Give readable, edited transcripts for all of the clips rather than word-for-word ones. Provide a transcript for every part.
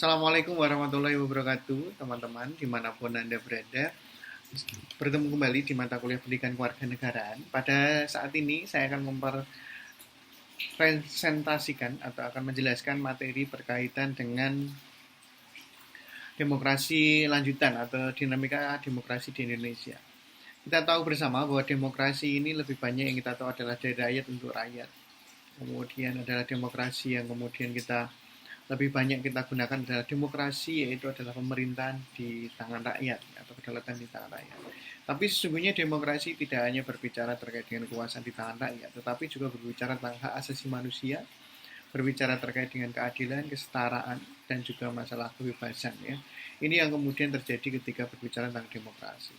Assalamualaikum warahmatullahi wabarakatuh, teman-teman, dimanapun Anda berada. Bertemu kembali di mata kuliah pendidikan kewarganegaraan. Pada saat ini, saya akan mempresentasikan atau akan menjelaskan materi berkaitan dengan demokrasi lanjutan atau dinamika demokrasi di Indonesia. Kita tahu bersama bahwa demokrasi ini lebih banyak yang kita tahu adalah dari rakyat untuk rakyat. Kemudian adalah demokrasi yang kemudian kita lebih banyak kita gunakan adalah demokrasi, yaitu adalah pemerintahan di tangan rakyat atau kedaulatan di tangan rakyat. Tapi sesungguhnya demokrasi tidak hanya berbicara terkait dengan kekuasaan di tangan rakyat, tetapi juga berbicara tentang hak asasi manusia, berbicara terkait dengan keadilan, kesetaraan, dan juga masalah kebebasan. Ya. Ini yang kemudian terjadi ketika berbicara tentang demokrasi.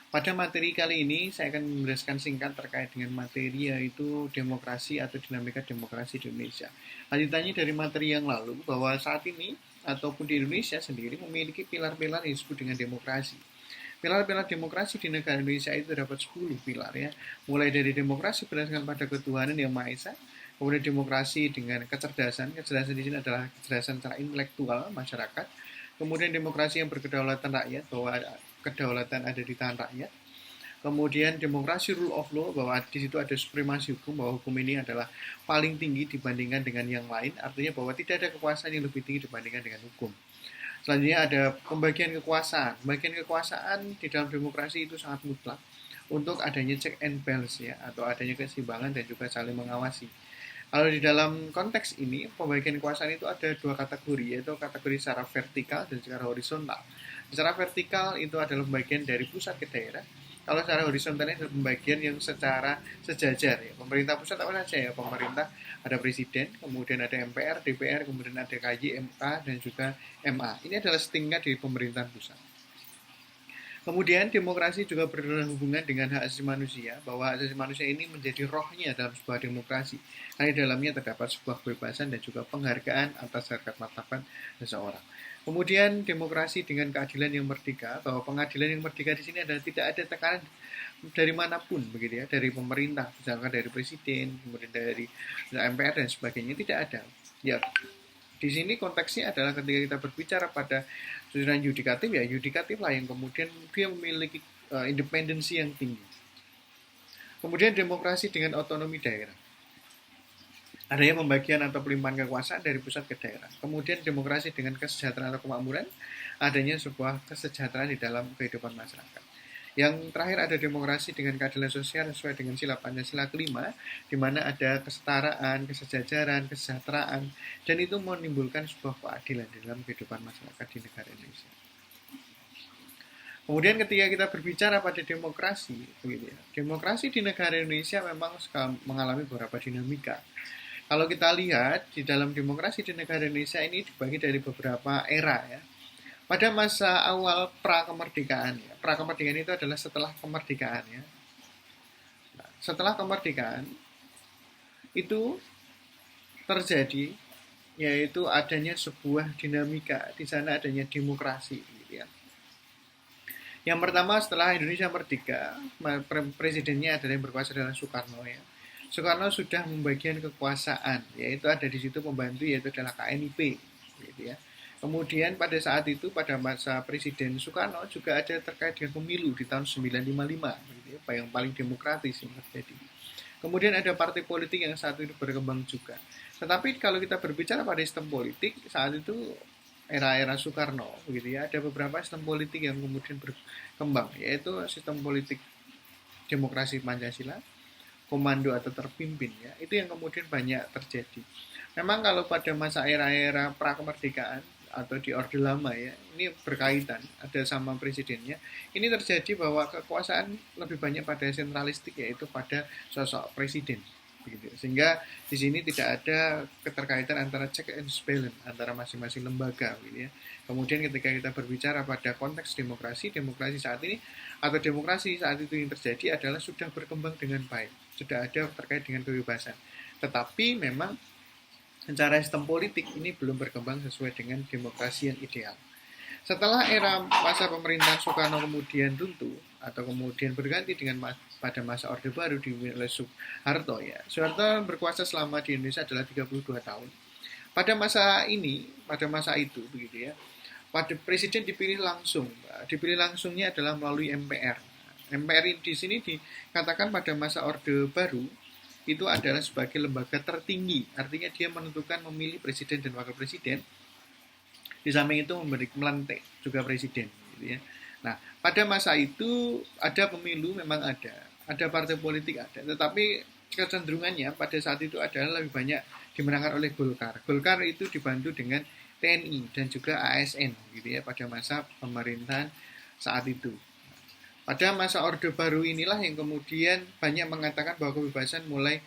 Pada materi kali ini, saya akan menjelaskan singkat terkait dengan materi yaitu demokrasi atau dinamika demokrasi di Indonesia. Lanjutannya dari materi yang lalu, bahwa saat ini ataupun di Indonesia sendiri memiliki pilar-pilar yang disebut dengan demokrasi. Pilar-pilar demokrasi di negara Indonesia itu terdapat 10 pilar ya. Mulai dari demokrasi berdasarkan pada ketuhanan yang Maha Esa, kemudian demokrasi dengan kecerdasan. Kecerdasan di sini adalah kecerdasan secara intelektual masyarakat. Kemudian demokrasi yang berkedaulatan rakyat, bahwa kedaulatan ada di tangan rakyat. Kemudian demokrasi rule of law, bahwa di situ ada supremasi hukum, bahwa hukum ini adalah paling tinggi dibandingkan dengan yang lain, artinya bahwa tidak ada kekuasaan yang lebih tinggi dibandingkan dengan hukum. Selanjutnya ada pembagian kekuasaan. Pembagian kekuasaan di dalam demokrasi itu sangat mutlak untuk adanya check and balance ya, atau adanya keseimbangan dan juga saling mengawasi. Kalau di dalam konteks ini, pembagian kekuasaan itu ada dua kategori, yaitu kategori secara vertikal dan secara horizontal. Secara vertikal itu adalah pembagian dari pusat ke daerah. Kalau secara horizontal ini adalah pembagian yang secara sejajar. Ya. Pemerintah pusat apa saja ya? Pemerintah ada presiden, kemudian ada MPR, DPR, kemudian ada KY, MK, dan juga MA. Ini adalah setingkat dari pemerintahan pusat. Kemudian demokrasi juga berhubungan dengan hak asasi manusia, bahwa hak asasi manusia ini menjadi rohnya dalam sebuah demokrasi. Karena di dalamnya terdapat sebuah kebebasan dan juga penghargaan atas harkat martabat seseorang. Kemudian demokrasi dengan keadilan yang merdeka, bahwa pengadilan yang merdeka di sini adalah tidak ada tekanan dari manapun begitu ya, dari pemerintah, misalkan dari presiden, kemudian dari MPR dan sebagainya, tidak ada. Ya, di sini konteksnya adalah ketika kita berbicara pada susunan yudikatif, ya yudikatif lah yang kemudian dia memiliki independensi yang tinggi. Kemudian demokrasi dengan otonomi daerah. Adanya pembagian atau pelimpahan kekuasaan dari pusat ke daerah. Kemudian demokrasi dengan kesejahteraan atau kemakmuran, adanya sebuah kesejahteraan di dalam kehidupan masyarakat. Yang terakhir ada demokrasi dengan keadilan sosial sesuai dengan sila Pancasila kelima, di mana ada kesetaraan, kesejajaran, kesejahteraan, dan itu menimbulkan sebuah keadilan di dalam kehidupan masyarakat di negara Indonesia. Kemudian ketika kita berbicara pada demokrasi, begitu ya, demokrasi di negara Indonesia memang mengalami beberapa dinamika. Kalau kita lihat di dalam demokrasi di negara Indonesia ini dibagi dari beberapa era ya. Pada masa awal pra-kemerdekaan, ya, pra-kemerdekaan itu adalah setelah kemerdekaan. Ya. Nah, setelah kemerdekaan, itu terjadi, yaitu adanya sebuah dinamika, di sana adanya demokrasi. Gitu ya. Yang pertama setelah Indonesia merdeka, presidennya adalah yang berkuasa adalah Soekarno. Ya. Soekarno sudah membagikan kekuasaan, yaitu ada di situ pembantu, yaitu adalah KNIP. Gitu ya. Kemudian pada saat itu, pada masa Presiden Soekarno juga ada terkait dengan pemilu di tahun 1955, gitu ya, yang paling demokratis yang terjadi. Kemudian ada partai politik yang saat itu berkembang juga. Tetapi kalau kita berbicara pada sistem politik, saat itu era-era Soekarno, gitu ya, ada beberapa sistem politik yang kemudian berkembang, yaitu sistem politik demokrasi Pancasila, komando atau terpimpin, ya, itu yang kemudian banyak terjadi. Memang kalau pada masa era-era pra-kemerdekaan atau di Orde Lama ya, ini berkaitan ada sama presidennya. Ini terjadi bahwa kekuasaan lebih banyak pada sentralistik, yaitu pada sosok presiden. Begitu. Sehingga di sini tidak ada keterkaitan antara check and balance antara masing-masing lembaga. Gitu ya. Kemudian ketika kita berbicara pada konteks demokrasi, demokrasi saat ini atau demokrasi saat itu yang terjadi adalah sudah berkembang dengan baik, sudah ada terkait dengan kebebasan. Tetapi memang secara sistem politik ini belum berkembang sesuai dengan demokrasi yang ideal. Setelah era masa pemerintahan Soekarno kemudian runtuh atau kemudian berganti dengan pada masa Orde Baru di wilayah Soeharto ya. Soeharto berkuasa selama di Indonesia adalah 32 tahun. Pada masa ini, pada masa itu begitu ya, pada presiden dipilih langsung. Dipilih langsungnya adalah melalui MPR. MPR di sini dikatakan pada masa Orde Baru itu adalah sebagai lembaga tertinggi, artinya dia menentukan memilih presiden dan wakil presiden. Di samping itu melantik juga presiden, gitu ya. Nah, pada masa itu ada pemilu, memang ada partai politik ada, tetapi kecenderungannya pada saat itu adalah lebih banyak dimenangkan oleh Golkar. Golkar itu dibantu dengan TNI dan juga ASN, gitu ya, pada masa pemerintahan saat itu. Pada masa Orde Baru inilah yang kemudian banyak mengatakan bahwa kebebasan mulai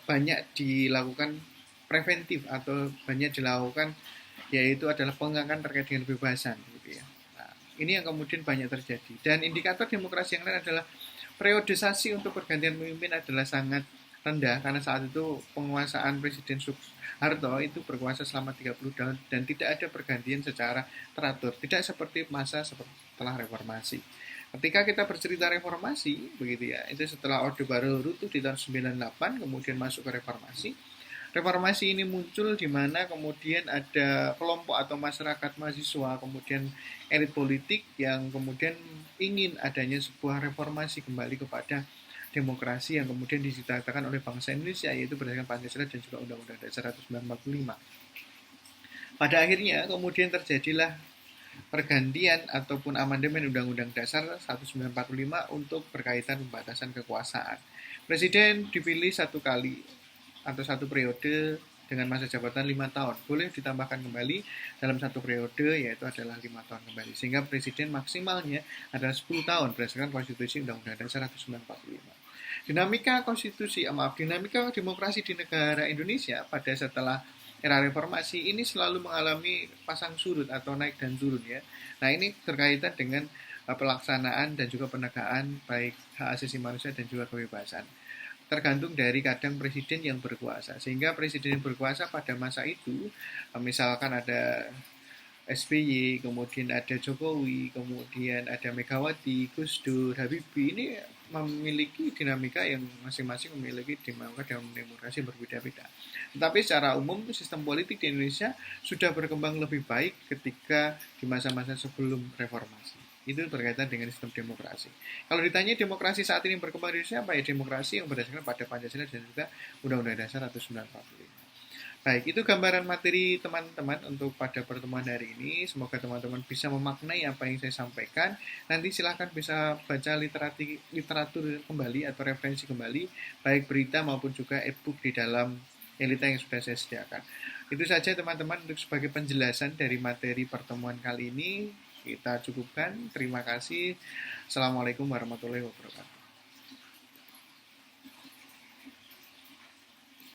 banyak dilakukan preventif atau banyak dilakukan, yaitu adalah pengangkat terkait dengan kebebasan gitu ya. Nah, ini yang kemudian banyak terjadi. Dan indikator demokrasi yang lain adalah periodisasi untuk pergantian pemimpin adalah sangat rendah karena saat itu penguasaan Presiden Soeharto itu berkuasa selama 30 tahun dan tidak ada pergantian secara teratur, tidak seperti masa setelah reformasi. Ketika kita bercerita reformasi begitu ya, itu setelah Orde Baru runtuh di tahun 98 kemudian masuk ke reformasi. Reformasi ini muncul di mana kemudian ada kelompok atau masyarakat mahasiswa, kemudian elit politik yang kemudian ingin adanya sebuah reformasi kembali kepada demokrasi yang kemudian diciptakan oleh bangsa Indonesia, yaitu berdasarkan Pancasila dan juga Undang-Undang Dasar 1945. Pada akhirnya kemudian terjadilah pergantian ataupun amandemen Undang-Undang Dasar 1945 untuk berkaitan pembatasan kekuasaan. Presiden dipilih satu kali atau satu periode dengan masa jabatan 5 tahun. Boleh ditambahkan kembali dalam satu periode, yaitu adalah 5 tahun kembali. Sehingga presiden maksimalnya adalah 10 tahun berdasarkan konstitusi Undang-Undang Dasar 1945. Dinamika demokrasi di negara Indonesia pada setelah era reformasi ini selalu mengalami pasang surut atau naik dan turun ya. Nah, ini berkaitan dengan pelaksanaan dan juga penegakan baik hak asasi manusia dan juga kebebasan. Tergantung dari kadang presiden yang berkuasa. Sehingga presiden yang berkuasa pada masa itu, misalkan ada SBY, kemudian ada Jokowi, kemudian ada Megawati, Gus Dur, Habibie, ini memiliki dinamika yang masing-masing memiliki dinamika dalam demokrasi berbeda-beda. Tetapi secara umum sistem politik di Indonesia sudah berkembang lebih baik ketika di masa-masa sebelum reformasi. Itu berkaitan dengan sistem demokrasi. Kalau ditanya demokrasi saat ini berkembang di Indonesia, apa ya? Demokrasi yang berdasarkan pada Pancasila dan juga Undang-Undang Dasar 1945. Baik, itu gambaran materi teman-teman untuk pada pertemuan hari ini. Semoga teman-teman bisa memaknai apa yang saya sampaikan. Nanti silahkan bisa baca literatur kembali atau referensi kembali, baik berita maupun juga e-book di dalam Elita yang sudah saya sediakan. Itu saja teman-teman untuk sebagai penjelasan dari materi pertemuan kali ini. Kita cukupkan. Terima kasih. Assalamualaikum warahmatullahi wabarakatuh.